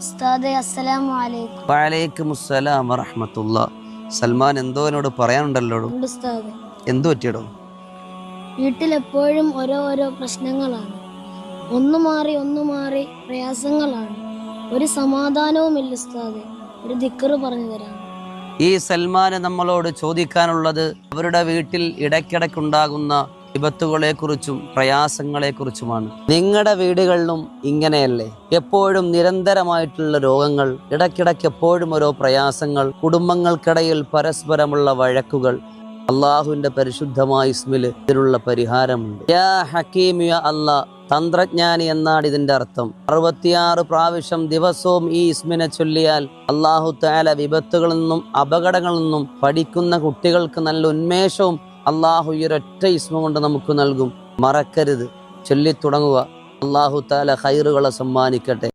ഉസ്താദേ, അസ്സലാമു അലൈക്കും. വഅലൈക്കും അസ്സലാം വറഹ്മത്തുള്ളാഹ്. സൽമാൻ എന്തോ എന്നോട് പറയാനുണ്ടല്ലോ. ഉണ്ട് ഉസ്താദേ. എന്തു പറ്റിയടോ? വീട്ടിലെപ്പോഴും ഓരോ പ്രശ്നങ്ങളാണ്. ഒന്നു മാറി പ്രയാസങ്ങളാണ്. ഒരു സമാധാനവുമില്ല ഉസ്താദേ. ഒരു ദിക്റ് പറഞ്ഞു തരാം. ഈ സൽമാന് നമ്മളോട് ചോദിക്കാനുള്ളത് അവരുടെ വീട്ടിൽ ഇടയ്ക്കിടയ്ക്കുണ്ടാകുന്ന വിപത്തുകളെ കുറിച്ചും പ്രയാസങ്ങളെ കുറിച്ചുമാണ്. നിങ്ങളുടെ വീടുകളിലും ഇങ്ങനെയല്ലേ? എപ്പോഴും നിരന്തരമായിട്ടുള്ള രോഗങ്ങൾ, ഇടയ്ക്കിടയ്ക്ക് എപ്പോഴും ഓരോ പ്രയാസങ്ങൾ, കുടുംബങ്ങൾക്കിടയിൽ പരസ്പരമുള്ള വഴക്കുകൾ. അള്ളാഹുവിന്റെ പരിശുദ്ധമായ ഇസ്മിൽ ഇതിനുള്ള പരിഹാരമുണ്ട്. യാ ഹക്കീം യാ അല്ലാ, തന്ത്രജ്ഞാനി എന്നാണ് ഇതിന്റെ അർത്ഥം. 66 പ്രാവശ്യം ദിവസവും ഈ ഇസ്മിനെ ചൊല്ലിയാൽ അള്ളാഹു തആല വിപത്തുകളിൽ നിന്നും അപകടങ്ങളിൽ നിന്നും പഠിക്കുന്ന കുട്ടികൾക്ക് നല്ല ഉന്മേഷവും അള്ളാഹു ഈ ഒരൊറ്റ ഇസ്മ കൊണ്ട് നമുക്ക് നൽകും. മറക്കരുത്, ചൊല്ലിത്തുടങ്ങുക. അള്ളാഹു തആല ഖൈറുകളെ സമ്മാനിക്കട്ടെ.